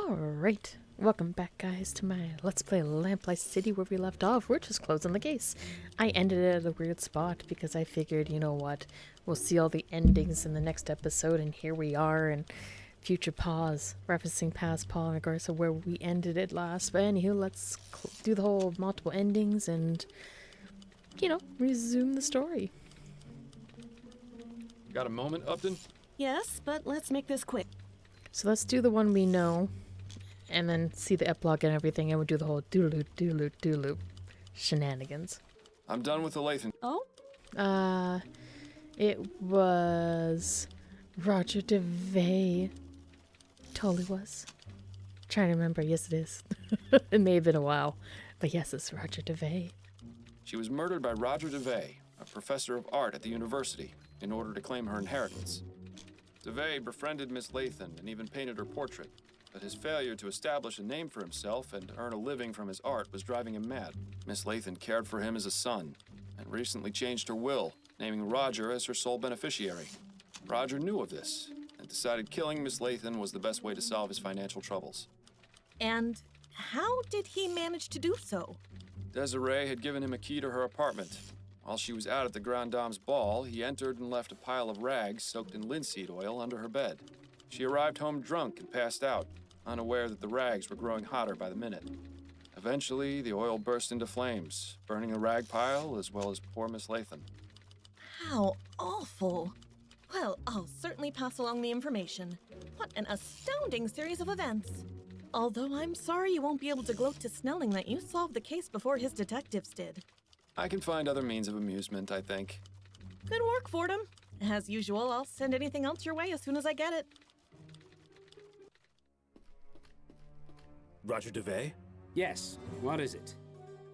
Alright, welcome back guys to my Let's Play Lamplight City where we left off. We're just closing the case. I ended it at a weird spot because I figured, you know what, we'll see all the endings in the next episode, and here we are in future pause, referencing past Paul in regards to where we ended it last. But anywho, let's do the whole multiple endings and, you know, resume the story. Got a moment, Upton? Yes, but let's make this quick. So let's do the one we know, and then see the epilogue and everything, and we'll do the whole doodaloo shenanigans. I'm done with the Lathan. Oh? It was Roger DeVay. Totally was. Trying to remember. Yes, it is. It may have been a while, but yes, it's Roger DeVay. She was murdered by Roger DeVay, a professor of art at the university, in order to claim her inheritance. DeVay befriended Miss Lathan and even painted her portrait, but his failure to establish a name for himself and earn a living from his art was driving him mad. Miss Lathan cared for him as a son, and recently changed her will, naming Roger as her sole beneficiary. Roger knew of this, and decided killing Miss Lathan was the best way to solve his financial troubles. And how did he manage to do so? Desiree had given him a key to her apartment. While she was out at the Grand Dame's ball, he entered and left a pile of rags soaked in linseed oil under her bed. She arrived home drunk and passed out, unaware that the rags were growing hotter by the minute. Eventually, the oil burst into flames, burning the rag pile as well as poor Miss Lathan. How awful. Well, I'll certainly pass along the information. What an astounding series of events. Although I'm sorry you won't be able to gloat to Snelling that you solved the case before his detectives did. I can find other means of amusement, I think. Good work, Fordham. As usual, I'll send anything else your way as soon as I get it. Roger DeVay? Yes, what is it?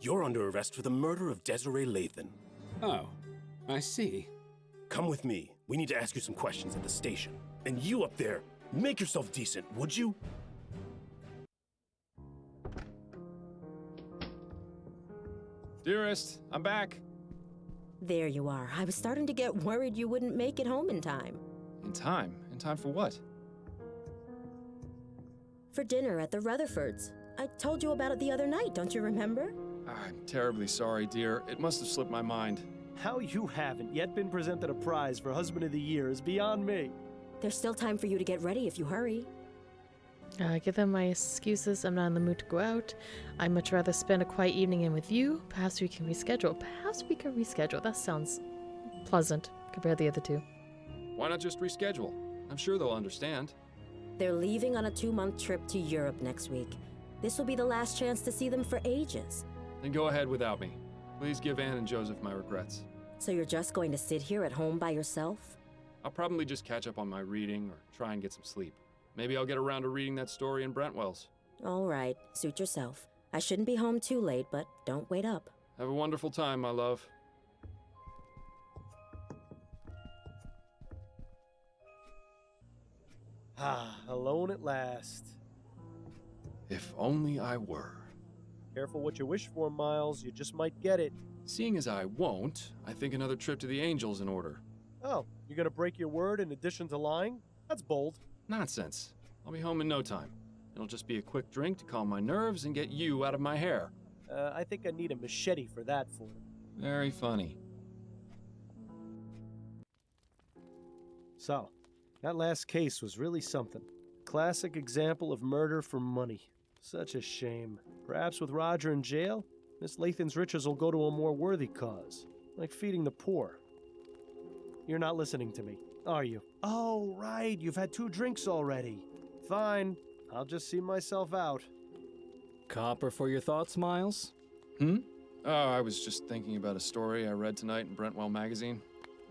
You're under arrest for the murder of Desiree Lathan. Oh, I see. Come with me. We need to ask you some questions at the station. And you up there, make yourself decent, would you? Dearest, I'm back. There you are. I was starting to get worried you wouldn't make it home in time. In time? In time for what? For dinner at the Rutherfords. I told you about it the other night, don't you remember? I'm terribly sorry, dear. It must have slipped my mind. How you haven't yet been presented a prize for Husband of the Year is beyond me. There's still time for you to get ready if you hurry. Give them my excuses. I'm not in the mood to go out. I'd much rather spend a quiet evening in with you. Perhaps we can reschedule. That sounds pleasant compared to the other two. Why not just reschedule? I'm sure they'll understand. They're leaving on a 2-month trip to Europe next week. This will be the last chance to see them for ages. Then go ahead without me. Please give Anne and Joseph my regrets. So you're just going to sit here at home by yourself? I'll probably just catch up on my reading or try and get some sleep. Maybe I'll get around to reading that story in Brentwell's. All right, suit yourself. I shouldn't be home too late, but don't wait up. Have a wonderful time, my love. Alone at last. If only I were. Careful what you wish for, Miles. You just might get it. Seeing as I won't, I think another trip to the Angels in order. Oh, you're gonna break your word in addition to lying? That's bold. Nonsense. I'll be home in no time. It'll just be a quick drink to calm my nerves and get you out of my hair. I think I need a machete for that, Ford. Very funny. So, that last case was really something. Classic example of murder for money. Such a shame. Perhaps with Roger in jail, Miss Lathan's riches will go to a more worthy cause, like feeding the poor. You're not listening to me, are you? Oh, right, you've had 2 drinks already. Fine, I'll just see myself out. Copper for your thoughts, Miles? Oh, I was just thinking about a story I read tonight in Brentwell magazine.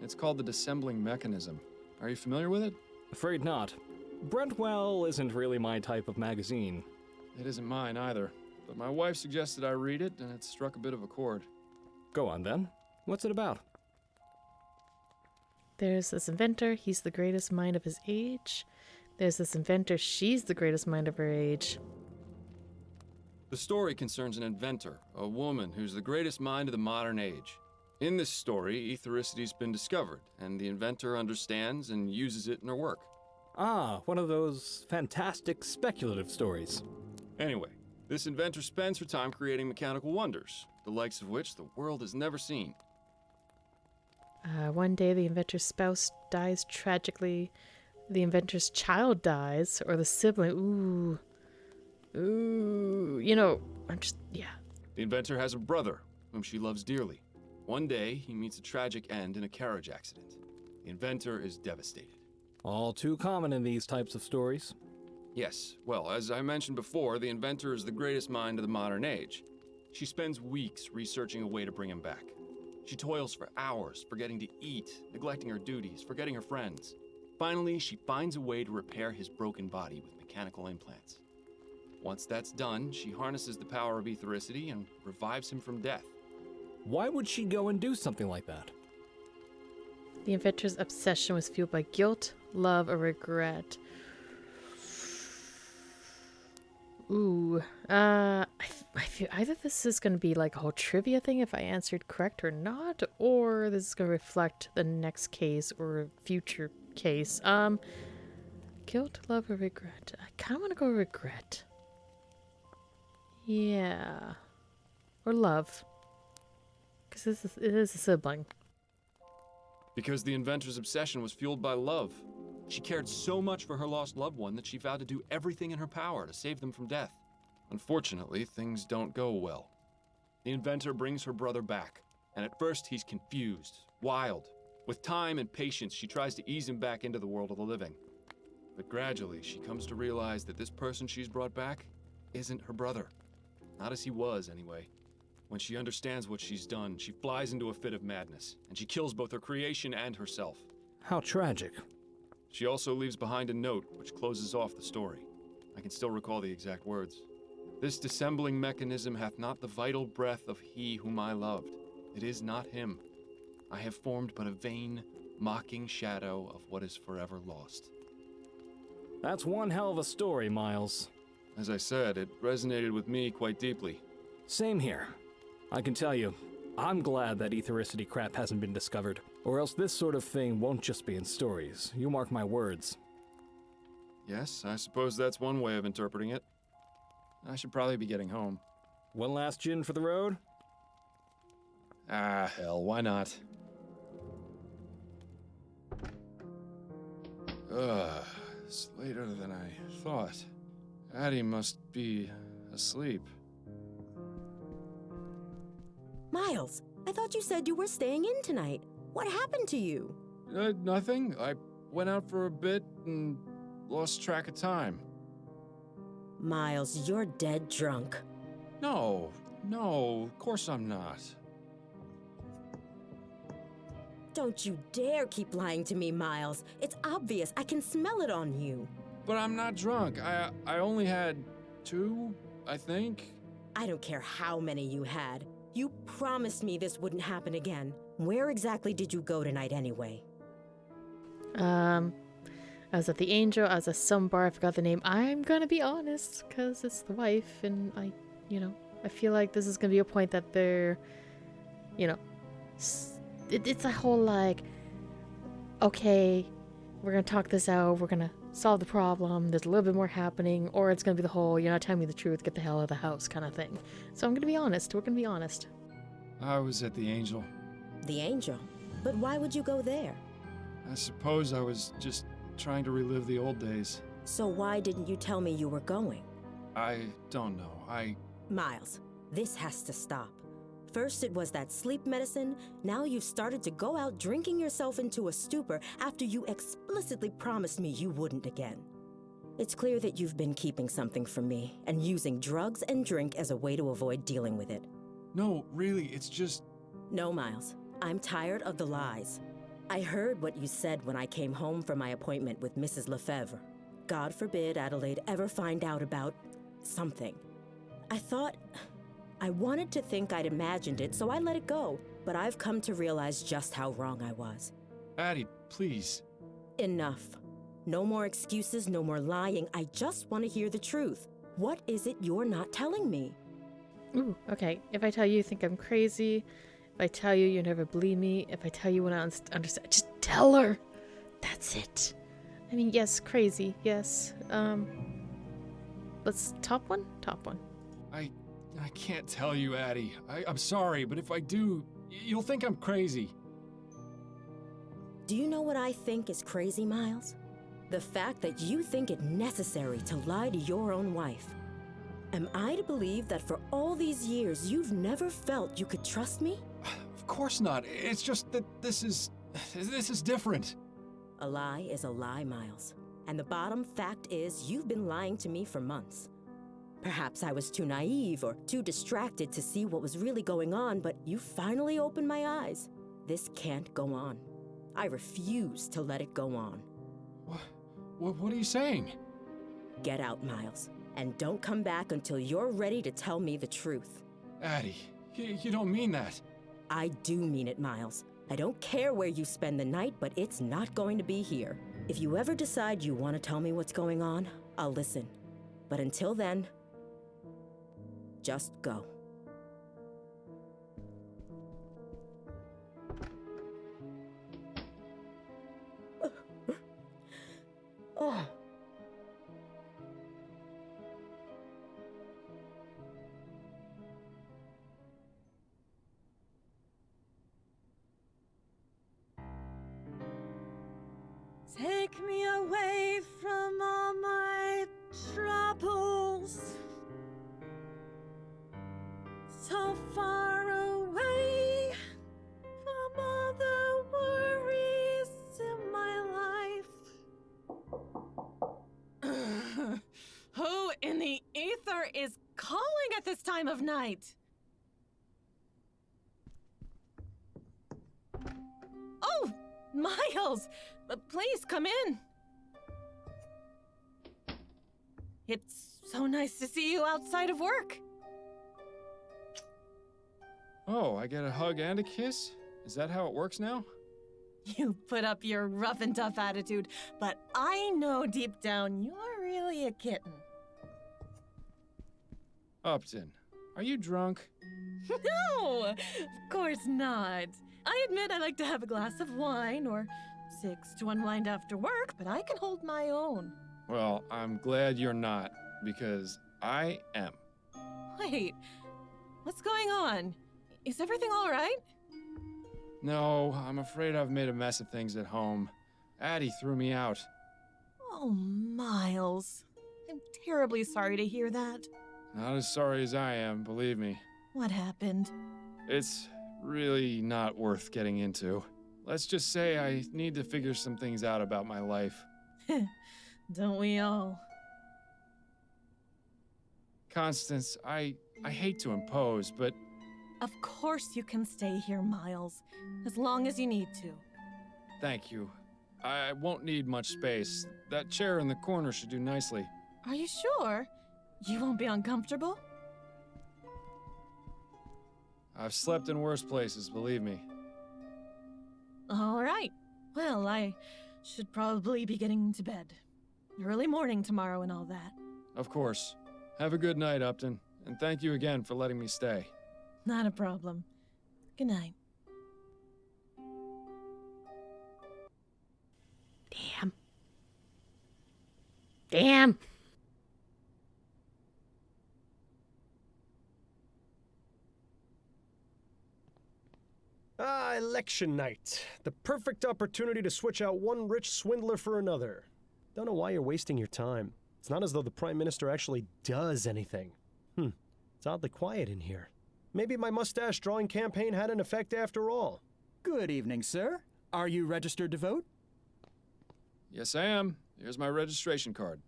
It's called The Dissembling Mechanism. Are you familiar with it? Afraid not. Brentwell isn't really my type of magazine. It isn't mine either, but my wife suggested I read it, and it struck a bit of a chord. Go on then. What's it about? There's this inventor. He's the greatest mind of his age. There's this inventor. She's the greatest mind of her age. The story concerns an inventor, a woman who's the greatest mind of the modern age. In this story, ethericity's been discovered, and the inventor understands and uses it in her work. Ah, one of those fantastic speculative stories. Anyway, this inventor spends her time creating mechanical wonders, the likes of which the world has never seen. One day the inventor's spouse dies tragically, the inventor's child dies, or the sibling. Ooh, yeah. The inventor has a brother, whom she loves dearly. One day, he meets a tragic end in a carriage accident. The inventor is devastated. All too common in these types of stories. Yes, well, as I mentioned before, the inventor is the greatest mind of the modern age. She spends weeks researching a way to bring him back. She toils for hours, forgetting to eat, neglecting her duties, forgetting her friends. Finally, she finds a way to repair his broken body with mechanical implants. Once that's done, she harnesses the power of ethericity and revives him from death. Why would she go and do something like that? The inventor's obsession was fueled by guilt, love, or regret. Ooh, I feel either this is going to be like a whole trivia thing if I answered correct or not, or this is going to reflect the next case or future case. Guilt, love, or regret? I kind of want to go regret. Yeah. Or love. Because it is a sibling. Because the inventor's obsession was fueled by love. She cared so much for her lost loved one that she vowed to do everything in her power to save them from death. Unfortunately, things don't go well. The inventor brings her brother back, and at first he's confused, wild. With time and patience, she tries to ease him back into the world of the living. But gradually, she comes to realize that this person she's brought back isn't her brother. Not as he was, anyway. When she understands what she's done, she flies into a fit of madness, and she kills both her creation and herself. How tragic. She also leaves behind a note which closes off the story. I can still recall the exact words. This dissembling mechanism hath not the vital breath of he whom I loved. It is not him. I have formed but a vain, mocking shadow of what is forever lost. That's one hell of a story, Miles. As I said, it resonated with me quite deeply. Same here. I can tell you, I'm glad that ethericity crap hasn't been discovered, or else this sort of thing won't just be in stories. You mark my words. Yes, I suppose that's one way of interpreting it. I should probably be getting home. One last gin for the road? Ah, hell, why not? It's later than I thought. Addie must be asleep. Miles, I thought you said you were staying in tonight. What happened to you? Nothing. I went out for a bit and lost track of time. Miles, you're dead drunk. No, of course I'm not. Don't you dare keep lying to me, Miles. It's obvious. I can smell it on you. But I'm not drunk. I only had 2, I think. I don't care how many you had. You promised me this wouldn't happen again. Where exactly did you go tonight anyway? I was at the Angel. I was at some bar. I forgot the name. I'm gonna be honest, because it's the wife, and I feel like this is gonna be a point that they're, it's a whole like, okay, we're gonna talk this out. We're gonna solve the problem. There's a little bit more happening, or it's gonna be the whole, you're not telling me the truth. Get the hell out of the house, kind of thing. So I'm gonna be honest. We're gonna be honest. I was at the Angel. The Angel? But why would you go there? I suppose I was just trying to relive the old days. So why didn't you tell me you were going? I don't know. Miles, this has to stop. First it was that sleep medicine, now you've started to go out drinking yourself into a stupor after you explicitly promised me you wouldn't again. It's clear that you've been keeping something from me and using drugs and drink as a way to avoid dealing with it. No, really, it's just... No, Miles. I'm tired of the lies. I heard what you said when I came home from my appointment with Mrs. Lefebvre. God forbid Adelaide ever find out about something. I wanted to think I'd imagined it, so I let it go. But I've come to realize just how wrong I was. Addie, please. Enough. No more excuses, no more lying. I just want to hear the truth. What is it you're not telling me? Ooh, okay. If I tell you, you think I'm crazy. If I tell you, you never believe me. If I tell you when I understand, just tell her. That's it. I mean, yes, crazy, yes. Let's top one? Top one. I can't tell you, Addie. I'm sorry, but if I do, you'll think I'm crazy. Do you know what I think is crazy, Miles? The fact that you think it necessary to lie to your own wife. Am I to believe that for all these years you've never felt you could trust me? Of course not. It's just that this is different. A lie is a lie, Miles. And the bottom fact is you've been lying to me for months. Perhaps I was too naive or too distracted to see what was really going on, but you finally opened my eyes. This can't go on. I refuse to let it go on. What are you saying? Get out, Miles, and don't come back until you're ready to tell me the truth. Addie, you don't mean that. I do mean it, Miles. I don't care where you spend the night, but it's not going to be here. If you ever decide you want to tell me what's going on, I'll listen. But until then, just go. Oh. Take me away from all my troubles. So far away from all the worries in my life. Who in the ether is calling at this time of night? Oh, Miles! Please come in. It's so nice to see you outside of work. Oh, I get a hug and a kiss? Is that how it works now? You put up your rough and tough attitude, but I know deep down you're really a kitten. Upton, are you drunk? No, of course not. I admit I like to have a glass of wine or 6 to unwind after work, but I can hold my own. Well, I'm glad you're not, because I am. Wait, what's going on? Is everything all right? No, I'm afraid I've made a mess of things at home. Addie threw me out. Oh, Miles. I'm terribly sorry to hear that. Not as sorry as I am, believe me. What happened? It's really not worth getting into. Let's just say I need to figure some things out about my life. Don't we all? Constance, I hate to impose, but Of course you can stay here, Miles, as long as you need to. thank you. I won't need much space. That chair in the corner should do nicely. Are you sure? You won't be uncomfortable? I've slept in worse places, believe me. All right. Well, I should probably be getting to bed. Early morning tomorrow and all that. Of course. Have a good night, Upton, and thank you again for letting me stay. Not a problem. Good night. Damn. Damn. Ah, election night. The perfect opportunity to switch out one rich swindler for another. Don't know why you're wasting your time. It's not as though the Prime Minister actually does anything. It's oddly quiet in here. Maybe my mustache drawing campaign had an effect after all. Good evening, sir. Are you registered to vote? Yes, I am. Here's my registration card.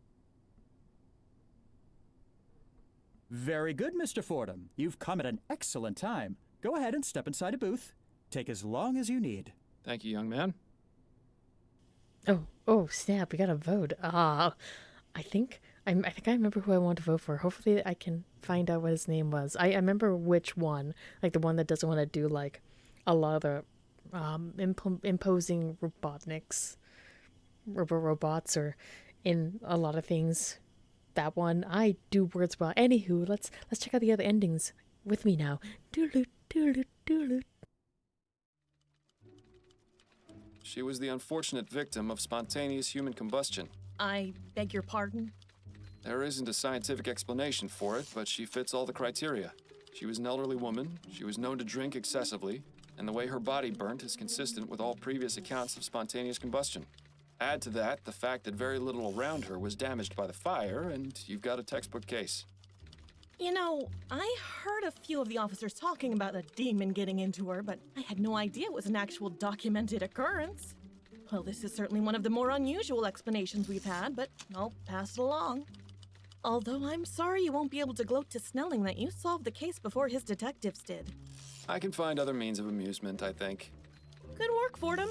Very good, Mr. Fordham. You've come at an excellent time. Go ahead and step inside a booth. Take as long as you need. Thank you, young man. Oh, snap! We gotta vote. I think I remember who I want to vote for. Hopefully, I can find out what his name was. I remember which one, like the one that doesn't want to do like a lot of the imposing robots, or in a lot of things. That one. I do words well. Anywho, let's check out the other endings with me now. Doodle doodle doodle. She was the unfortunate victim of spontaneous human combustion. I beg your pardon? There isn't a scientific explanation for it, but she fits all the criteria. She was an elderly woman, she was known to drink excessively, and the way her body burnt is consistent with all previous accounts of spontaneous combustion. Add to that the fact that very little around her was damaged by the fire, and you've got a textbook case. You know, I heard a few of the officers talking about a demon getting into her, but I had no idea it was an actual documented occurrence. Well, this is certainly one of the more unusual explanations we've had, but I'll pass it along. Although I'm sorry you won't be able to gloat to Snelling that you solved the case before his detectives did. I can find other means of amusement, I think. Good work, Fordham.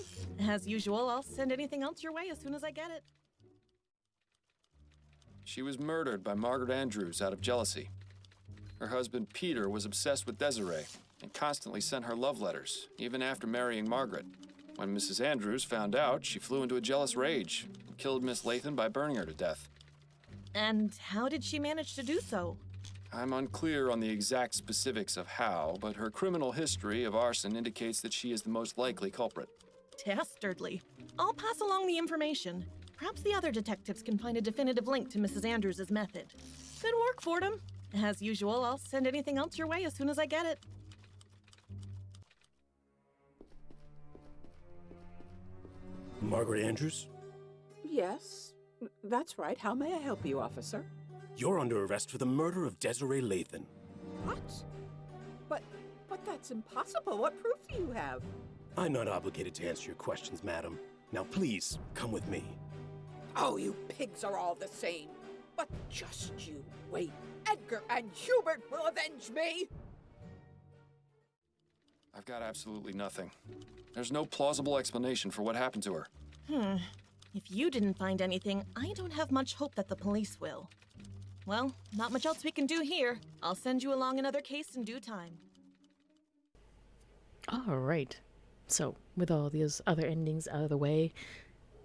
As usual, I'll send anything else your way as soon as I get it. She was murdered by Margaret Andrews out of jealousy. Her husband, Peter, was obsessed with Desiree and constantly sent her love letters, even after marrying Margaret. When Mrs. Andrews found out, she flew into a jealous rage and killed Miss Lathan by burning her to death. And how did she manage to do so? I'm unclear on the exact specifics of how, but her criminal history of arson indicates that she is the most likely culprit. Dastardly. I'll pass along the information. Perhaps the other detectives can find a definitive link to Mrs. Andrews' method. Good work, Fordham. As usual, I'll send anything else your way as soon as I get it. Margaret Andrews? Yes, that's right. How may I help you, officer? You're under arrest for the murder of Desiree Lathan. What? But that's impossible. What proof do you have? I'm not obligated to answer your questions, madam. Now please, come with me. Oh, you pigs are all the same. But just you wait. Edgar and Hubert will avenge me! I've got absolutely nothing. There's no plausible explanation for what happened to her. If you didn't find anything, I don't have much hope that the police will. Well, not much else we can do here. I'll send you along another case in due time. All right. So, with all these other endings out of the way,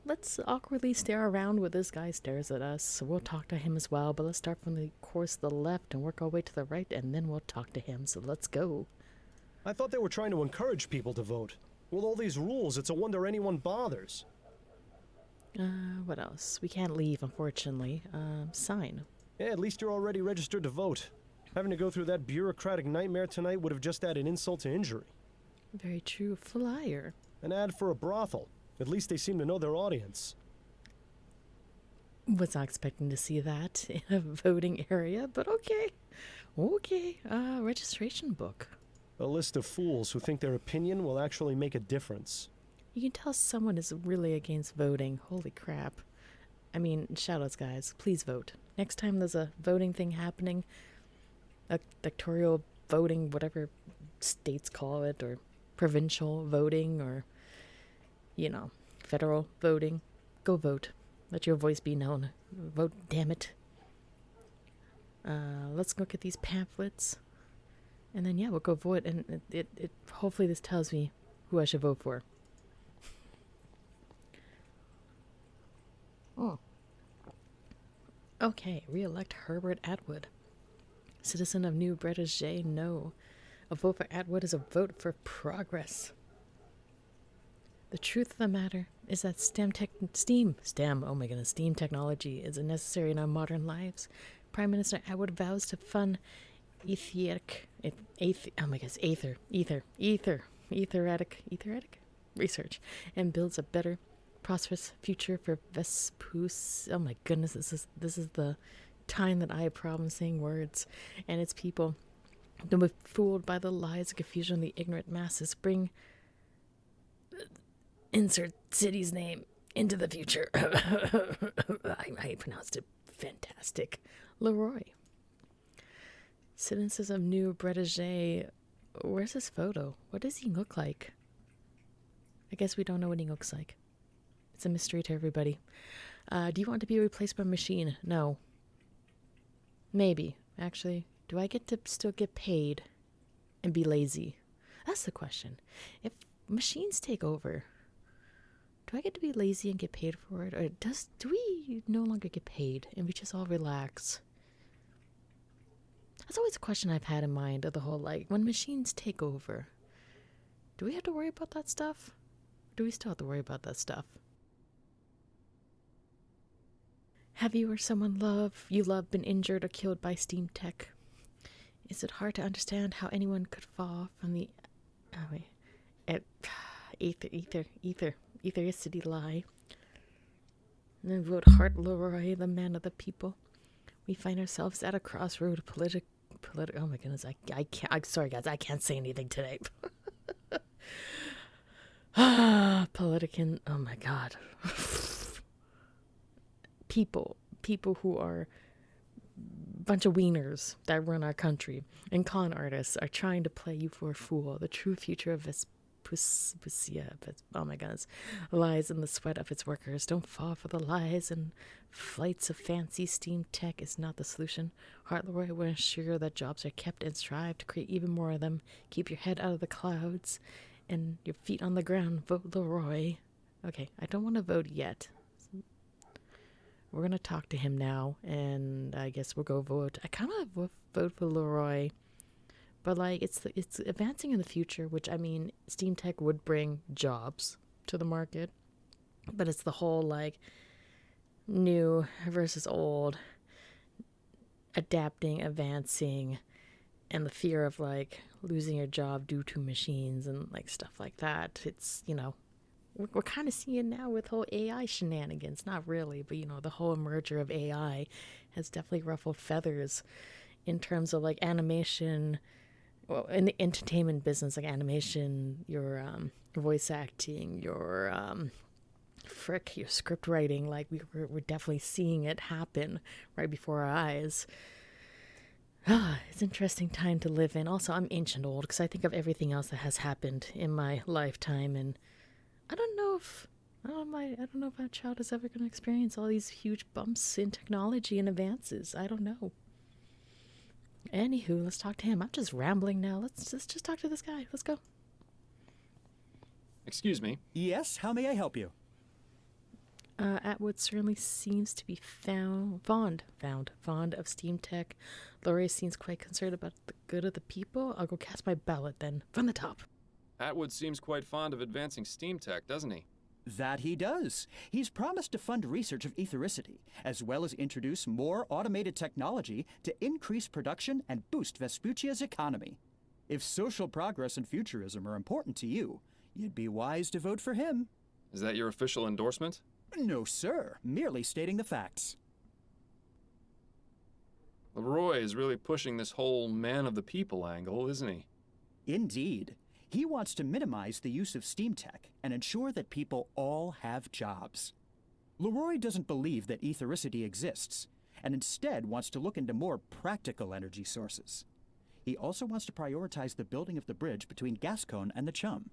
let's awkwardly stare around where this guy stares at us. So we'll talk to him as well, but let's start from the course to the left and work our way to the right, and then we'll talk to him. So let's go. I thought they were trying to encourage people to vote. With all these rules, it's a wonder anyone bothers. What else? We can't leave, unfortunately. Sign. Yeah, at least you're already registered to vote. Having to go through that bureaucratic nightmare tonight would have just added insult to injury. Very true. Flyer. An ad for a brothel. At least they seem to know their audience. Was not expecting to see that in a voting area, but okay. Okay. Registration book. A list of fools who think their opinion will actually make a difference. You can tell someone is really against voting. Holy crap. I mean, shoutouts, guys. Please vote. Next time there's a voting thing happening, electoral voting, whatever states call it, or provincial voting, or, you know, federal voting, go vote. Let your voice be known. Vote, damn it. Let's look at these pamphlets. And then, yeah, we'll go vote. And it hopefully this tells me who I should vote for. Oh. Okay, re-elect Herbert Atwood. Citizen of New Bretagne, no. A vote for Atwood is a vote for progress. The truth of the matter is that STEM technology is necessary in our modern lives. Prime Minister Atwood vows to fund etheric research and builds a better, prosperous future for Vespus. Oh my goodness, this is the time that I have problems saying words, and its people. Don't be fooled by the lies and confusion of the ignorant masses. Bring insert city's name into the future. I pronounced it fantastic. Leroy. Citizens of New Bretagne. Where's his photo? What does he look like? I guess we don't know what he looks like. It's a mystery to everybody. Do you want to be replaced by a machine? No. Maybe. Actually, do I get to still get paid and be lazy? That's the question. If machines take over, do I get to be lazy and get paid for it? Or do we no longer get paid and we just all relax? That's always a question I've had in mind of the whole, like, when machines take over, do we have to worry about that stuff? do we still have to worry about that stuff? Have you or someone you love been injured or killed by steam tech? Is it hard to understand how anyone could fall from the ethericity lie? And then vote Hart Leroy, the man of the people. We find ourselves at a crossroad. Oh my goodness, I can't. I'm sorry, guys, I can't say anything today. Politican. Oh my God. People who are a bunch of wieners that run our country and con artists are trying to play you for a fool. The true future of Vespucia, oh my goodness, lies in the sweat of its workers. Don't fall for the lies and flights of fancy steam tech is not the solution. Hart Leroy will ensure that jobs are kept and strive to create even more of them. Keep your head out of the clouds and your feet on the ground. Vote Leroy. Okay, I don't want to vote yet. We're going to talk to him now, and I guess we'll go vote. I kind of vote for Leroy, but like it's advancing in the future, which I mean, steam tech would bring jobs to the market, but it's the whole like new versus old, adapting, advancing, and the fear of like losing your job due to machines and like stuff like that. It's, you know, we're kind of seeing now with whole AI shenanigans. Not really, but you know, the whole merger of AI has definitely ruffled feathers in terms of like animation. Well, in the entertainment business, like animation, your voice acting, your your script writing. Like we're definitely seeing it happen right before our eyes. It's an interesting time to live in. Also, I'm ancient old because I think of everything else that has happened in my lifetime, and I don't know if my child is ever going to experience all these huge bumps in technology and advances. I don't know. Anywho, let's talk to him. I'm just rambling now. Let's just talk to this guy. Let's go. Excuse me. Yes, how may I help you? Atwood certainly seems to be fond of steam tech. Leroy seems quite concerned about the good of the people. I'll go cast my ballot then, from the top. Atwood seems quite fond of advancing steam tech, doesn't he? That he does. He's promised to fund research of ethericity, as well as introduce more automated technology to increase production and boost Vespucia's economy. If social progress and futurism are important to you, you'd be wise to vote for him. Is that your official endorsement? No, sir. Merely stating the facts. Leroy is really pushing this whole man of the people angle, isn't he? Indeed. He wants to minimize the use of steam tech and ensure that people all have jobs. Leroy doesn't believe that ethericity exists, and instead wants to look into more practical energy sources. He also wants to prioritize the building of the bridge between Gascon and the Chum.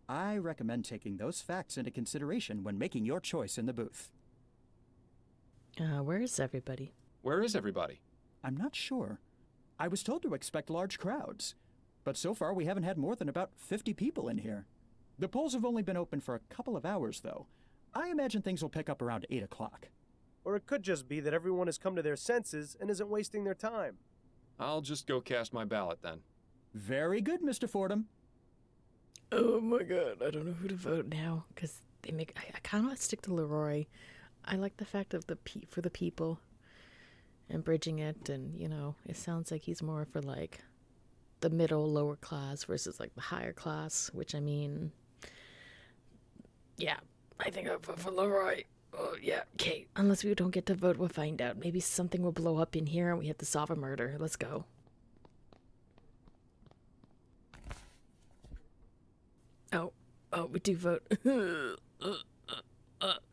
I recommend taking those facts into consideration when making your choice in the booth. Where is everybody? Where is everybody? I'm not sure. I was told to expect large crowds, but so far we haven't had more than about 50 people in here. The polls have only been open for a couple of hours, though. I imagine things will pick up around 8 o'clock. Or it could just be that everyone has come to their senses and isn't wasting their time. I'll just go cast my ballot then. Very good, Mr. Fordham. Oh my god, I don't know who to vote now, because I kind of stick to Leroy. I like the fact of for the people and bridging it, and, you know, it sounds like he's more for, like, the middle, lower class versus, like, the higher class, which, I mean, yeah, I think I'll vote for Leroy. Oh, yeah, okay, unless we don't get to vote, we'll find out. Maybe something will blow up in here and we have to solve a murder. Let's go. Oh, we do vote.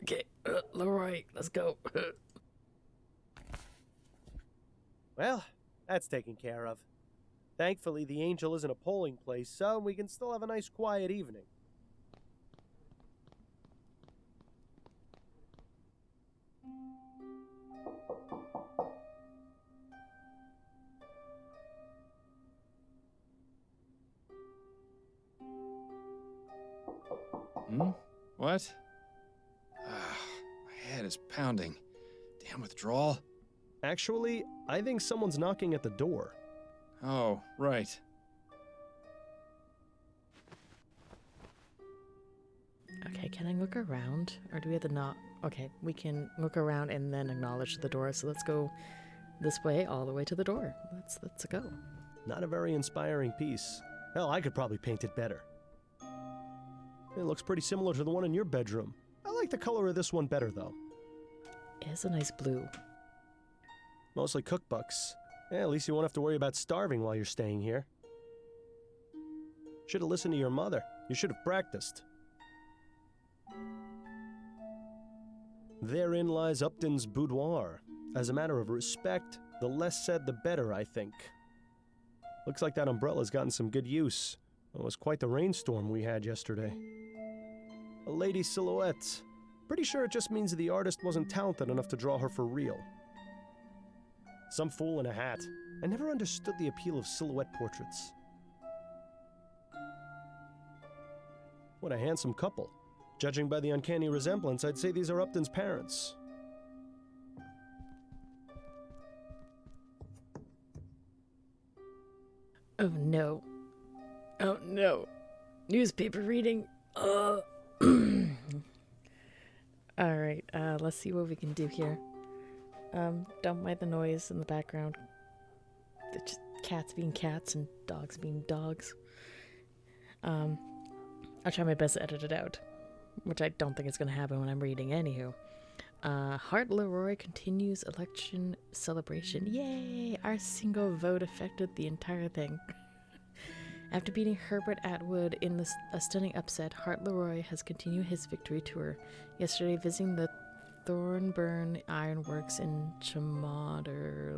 Okay, Leroy, let's go. Well, that's taken care of. Thankfully, the Angel isn't a polling place, so we can still have a nice quiet evening. What? My head is pounding. Damn withdrawal. Actually, I think someone's knocking at the door. Oh, right. Okay, can I look around? Or do we have to not? Okay, we can look around and then acknowledge the door. So let's go this way all the way to the door. Let's go. Not a very inspiring piece. Hell, I could probably paint it better. It looks pretty similar to the one in your bedroom. I like the color of this one better, though. It has a nice blue. Mostly cookbooks. Yeah, at least you won't have to worry about starving while you're staying here. Should have listened to your mother. You should have practiced. Therein lies Upton's boudoir. As a matter of respect, the less said the better, I think. Looks like that umbrella's gotten some good use. It was quite the rainstorm we had yesterday. A lady silhouette. Pretty sure it just means the artist wasn't talented enough to draw her for real. Some fool in a hat. I never understood the appeal of silhouette portraits. What a handsome couple. Judging by the uncanny resemblance, I'd say these are Upton's parents. Oh no. Oh no. Newspaper reading. Alright, let's see what we can do here. Don't mind the noise in the background. It's just cats being cats and dogs being dogs. I'll try my best to edit it out, which I don't think is going to happen when I'm reading. Anywho, Hart Leroy continues election celebration. Yay! Our single vote affected the entire thing. After beating Herbert Atwood in a stunning upset, Hart Leroy has continued his victory tour. Yesterday, visiting the Thornburn Ironworks in Chamonderlee.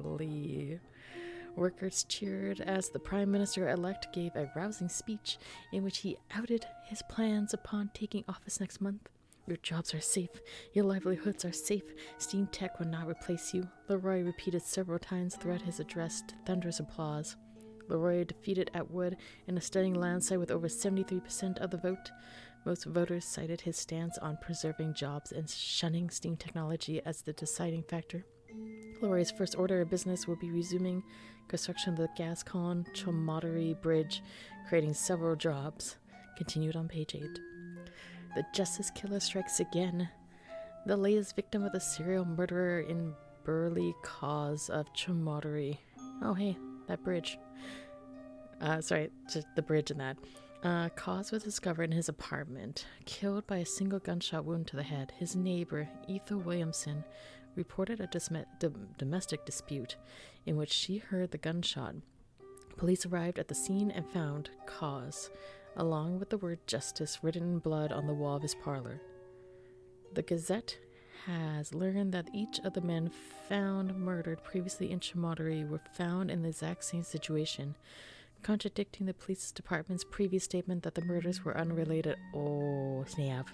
Workers cheered as the Prime Minister-elect gave a rousing speech in which he outed his plans upon taking office next month. Your jobs are safe. Your livelihoods are safe. Steam Tech will not replace you, Leroy repeated several times throughout his address to thunderous applause. Leroy defeated Atwood in a stunning landslide with over 73% of the vote. Most voters cited his stance on preserving jobs and shunning steam technology as the deciding factor. Leroy's first order of business will be resuming construction of the Gascon Chaumarterie Bridge, creating several jobs. Continued on page 8. The justice killer strikes again. The latest victim of the serial murderer in Burley cause of Chaumarterie. Oh hey, that bridge. Sorry, just the bridge and that. Cause was discovered in his apartment, killed by a single gunshot wound to the head. His neighbor, Ethel Williamson, reported a domestic dispute in which she heard the gunshot. Police arrived at the scene and found Cause, along with the word justice written in blood on the wall of his parlor. The Gazette has learned that each of the men found murdered previously in Chaumarterie were found in the exact same situation, contradicting the police department's previous statement that the murders were unrelated. Oh, snap.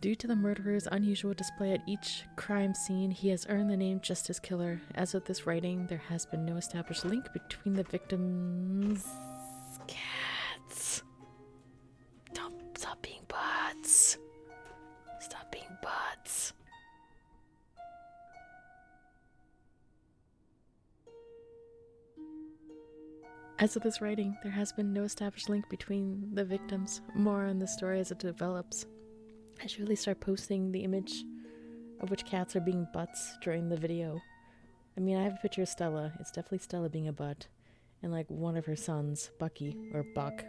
Due to the murderer's unusual display at each crime scene, he has earned the name Justice Killer. As of this writing, there has been no established link between the victims' cats. Stop being butts. Stop being butts. As of this writing, there has been no established link between the victims. More on the story as it develops. I should really start posting the image of which cats are being butts during the video. I mean, I have a picture of Stella. It's definitely Stella being a butt. And like one of her sons, Bucky, or Buck.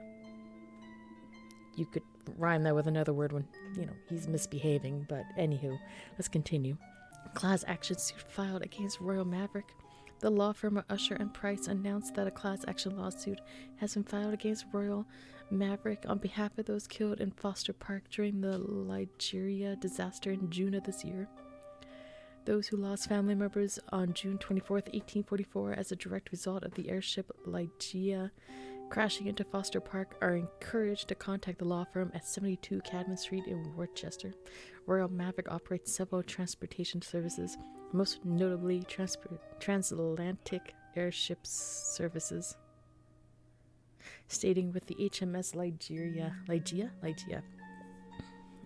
You could rhyme that with another word when, he's misbehaving. But anywho, let's continue. Class action suit filed against Royal Maverick. The law firm of Usher and Price announced that a class action lawsuit has been filed against Royal Maverick on behalf of those killed in Foster Park during the Ligeia disaster in June of this year. Those who lost family members on June 24th, 1844 as a direct result of the airship Ligeia crashing into Foster Park are encouraged to contact the law firm at 72 Cadman Street in Worcester. Royal Maverick operates several transportation services, most notably transatlantic airship services. Stating with the HMS Ligeia.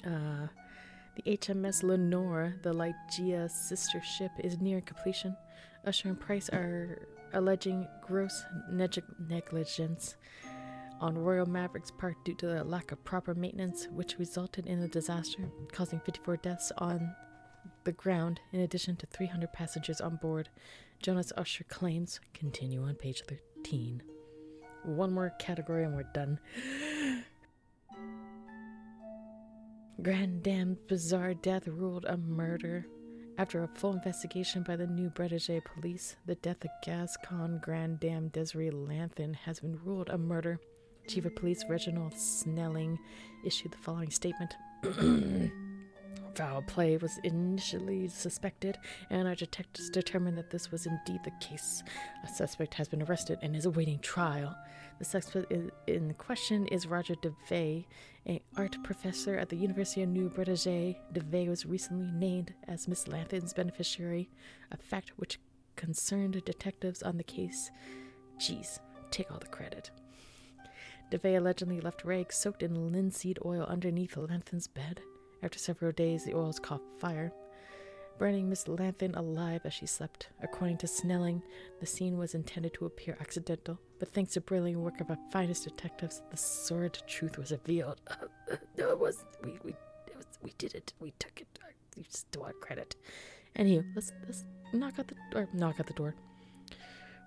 The HMS Lenore, the Ligeia sister ship, is near completion. Usher and Price are alleging gross negligence on Royal Maverick's part due to the lack of proper maintenance, which resulted in a disaster, causing 54 deaths on the ground, in addition to 300 passengers on board. Jonas Usher claims. Continue on page 13. One more category and we're done. Grand Dame's bizarre death ruled a murder. After a full investigation by the New Bretage police, the death of Gascon Grand Dame Desiree Lanthan has been ruled a murder. Chief of Police Reginald Snelling issued the following statement. Foul play was initially suspected, and our detectives determined that this was indeed the case. A suspect has been arrested and is awaiting trial. The suspect in question is Roger DeVay, an art professor at the University of New Bretage. DeVay was recently named as Miss Lanthan's beneficiary, a fact which concerned detectives on the case. Jeez, take all the credit. DeVay allegedly left rags soaked in linseed oil underneath Lanthan's bed. After several days, the oils caught fire, burning Miss Lanthan alive as she slept. According to Snelling, the scene was intended to appear accidental, but thanks to brilliant work of our finest detectives, the sordid truth was revealed. We did it. We took it. You just don't want credit. Anywho, let's knock at the door.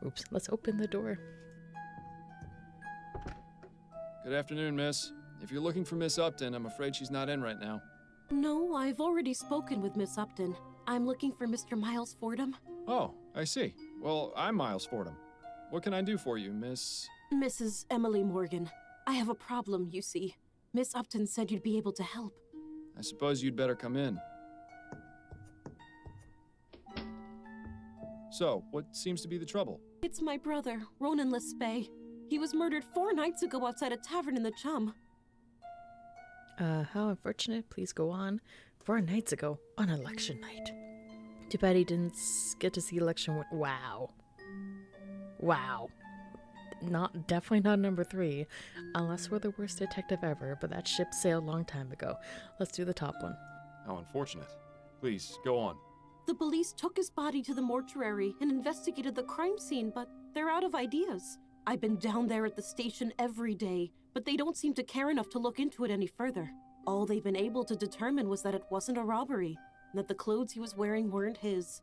Oops. Let's open the door. Good afternoon, miss. If you're looking for Miss Upton, I'm afraid she's not in right now. No, I've already spoken with Miss Upton. I'm looking for Mr. Miles Fordham. Oh, I see. Well, I'm Miles Fordham. What can I do for you, Miss... Mrs. Emily Morgan. I have a problem, you see. Miss Upton said you'd be able to help. I suppose you'd better come in. So, what seems to be the trouble? It's my brother, Ronan Lespay. He was murdered 4 nights ago outside a tavern in the Chum. How unfortunate. Please go on. 4 nights ago, on election night. Too bad he didn't get to see election. Wow. Definitely not number 3. Unless we're the worst detective ever, but that ship sailed a long time ago. Let's do the top one. How unfortunate. Please, go on. The police took his body to the mortuary and investigated the crime scene, but they're out of ideas. I've been down there at the station every day, but they don't seem to care enough to look into it any further. All they've been able to determine was that it wasn't a robbery, and that the clothes he was wearing weren't his.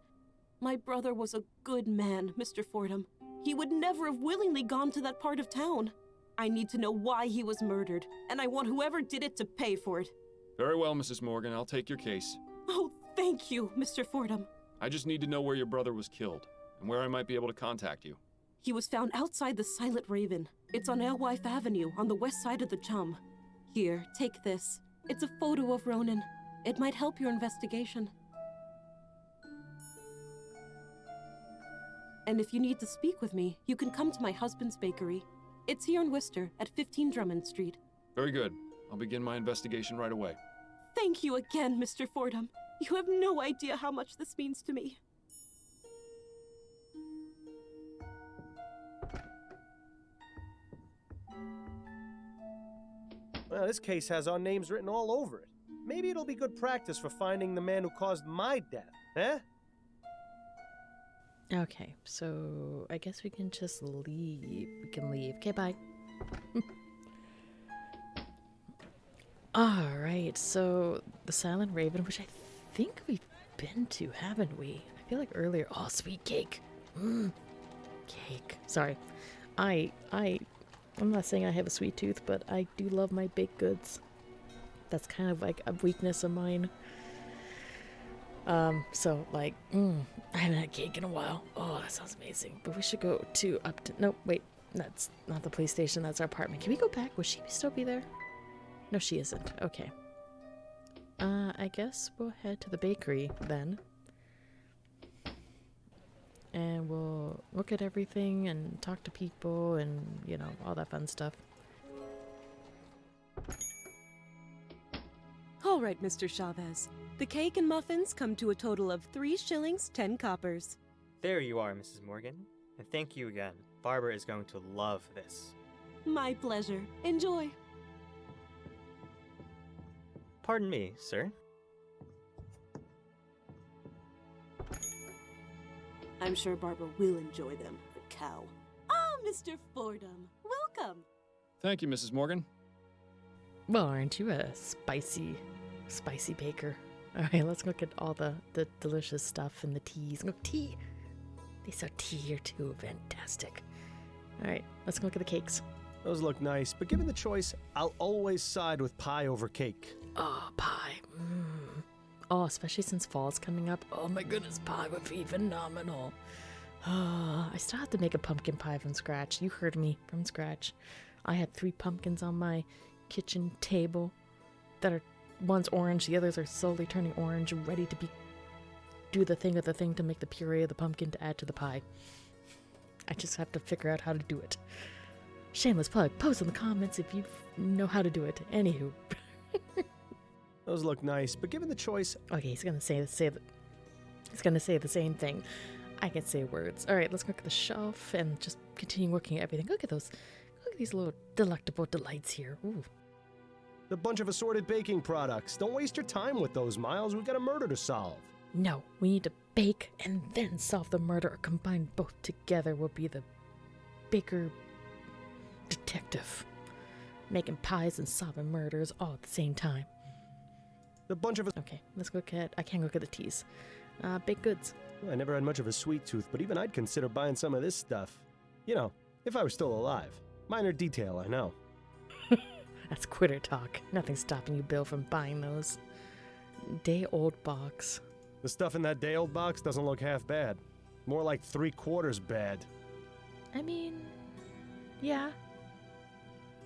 My brother was a good man, Mr. Fordham. He would never have willingly gone to that part of town. I need to know why he was murdered, and I want whoever did it to pay for it. Very well, Mrs. Morgan. I'll take your case. Oh, thank you, Mr. Fordham. I just need to know where your brother was killed, and where I might be able to contact you. He was found outside the Silent Raven. It's on Alewife Avenue, on the west side of the Chum. Here, take this. It's a photo of Ronan. It might help your investigation. And if you need to speak with me, you can come to my husband's bakery. It's here in Worcester, at 15 Drummond Street. Very good. I'll begin my investigation right away. Thank you again, Mr. Fordham. You have no idea how much this means to me. Well, this case has our names written all over it. Maybe it'll be good practice for finding the man who caused my death, eh? Okay, so I guess we can just leave. We can leave. Okay, bye. Alright, so the Silent Raven, which I think we've been to, haven't we? I feel like earlier. Oh, sweet cake. Cake. Sorry. I'm not saying I have a sweet tooth, but I do love my baked goods. That's kind of like a weakness of mine. So like, I haven't had cake in a while. Oh, that sounds amazing. But we should go to Upton. No, wait, that's not the police station. That's our apartment. Can we go back? Would she still be there? No, she isn't. Okay. I guess we'll head to the bakery then. And we'll look at everything and talk to people and, you know, all that fun stuff. All right, Mr. Chavez. The cake and muffins come to a total of 3 shillings, 10 coppers. There you are, Mrs. Morgan. And thank you again. Barbara is going to love this. My pleasure. Enjoy. Pardon me, sir. I'm sure Barbara will enjoy them, the cow. Ah, Mr. Fordham, welcome. Thank you, Mrs. Morgan. Well, aren't you a spicy baker? All right, let's look at all the delicious stuff and the teas. Look, tea. They sell tea here too. Fantastic. All right, let's look at the cakes. Those look nice, but given the choice, I'll always side with pie over cake. Oh, pie. Oh, especially since fall's coming up. Oh my goodness, pie would be phenomenal. I still have to make a pumpkin pie from scratch. You heard me, from scratch. I had 3 pumpkins on my kitchen table that are, one's orange, the others are slowly turning orange, ready to do the thing to make the puree of the pumpkin to add to the pie. I just have to figure out how to do it. Shameless plug. Post in the comments if you know how to do it. Anywho. Those look nice, but given the choice... Okay, he's gonna say the same thing. I can say words. All right, let's look at the shelf and just continue looking at everything. Look at those. Look at these little delectable delights here. Ooh. A bunch of assorted baking products. Don't waste your time with those, Miles. We've got a murder to solve. No, we need to bake and then solve the murder, or combine both together will be the baker detective. Making pies and solving murders all at the same time. A bunch of... Okay, let's look at... I can't look at the teas. Baked goods. I never had much of a sweet tooth, but even I'd consider buying some of this stuff. You know, if I were still alive. Minor detail, I know. That's quitter talk. Nothing's stopping you, Bill, from buying those. Day-old box. The stuff in that day-old box doesn't look half bad. More like 3/4 bad. I mean... Yeah.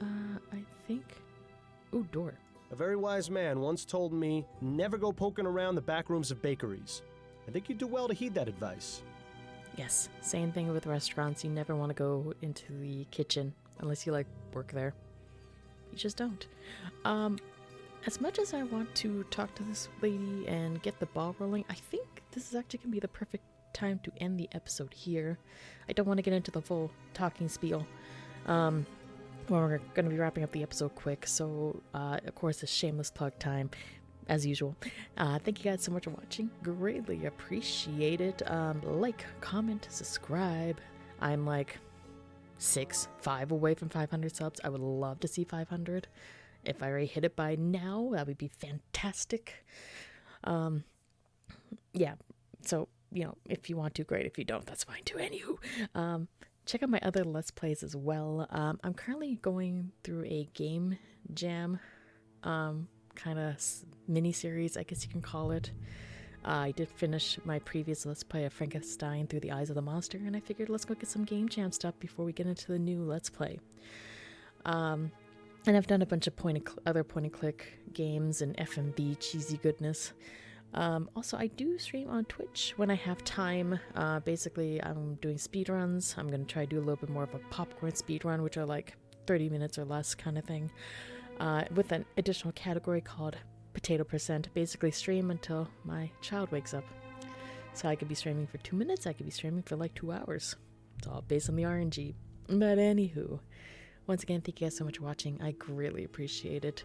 I think... Ooh, door. A very wise man once told me, never go poking around the back rooms of bakeries. I think you do well to heed that advice. Yes, same thing with restaurants. You never want to go into the kitchen unless you, like, work there. You just don't. As much as I want to talk to this lady and get the ball rolling, I think this is actually going to be the perfect time to end the episode here. I don't want to get into the full talking spiel. Well, we're going to be wrapping up the episode quick, so, of course, it's shameless plug time, as usual. Thank you guys so much for watching. Greatly appreciate it. Like, comment, subscribe. I'm like 5 away from 500 subs. I would love to see 500. If I already hit it by now, that would be fantastic. Yeah, so, you know, if you want to, great. If you don't, that's fine too. Anywho, check out my other Let's Plays as well. I'm currently going through a game jam kind of mini-series, I guess you can call it. I did finish my previous Let's Play of Frankenstein Through the Eyes of the Monster, and I figured let's go get some game jam stuff before we get into the new Let's Play. And I've done a bunch of other point-and-click games and FMV cheesy goodness. Also, I do stream on Twitch when I have time. Basically, I'm doing speedruns. I'm going to try to do a little bit more of a popcorn speedrun, which are like 30 minutes or less kind of thing, with an additional category called Potato %. Basically, stream until my child wakes up. So I could be streaming for 2 minutes. I could be streaming for like 2 hours. It's all based on the RNG. But anywho, once again, thank you guys so much for watching. I greatly appreciate it.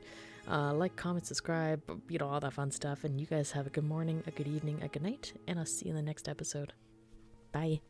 Like, comment, subscribe, you know, all that fun stuff. And you guys have a good morning, a good evening, a good night, and I'll see you in the next episode. Bye.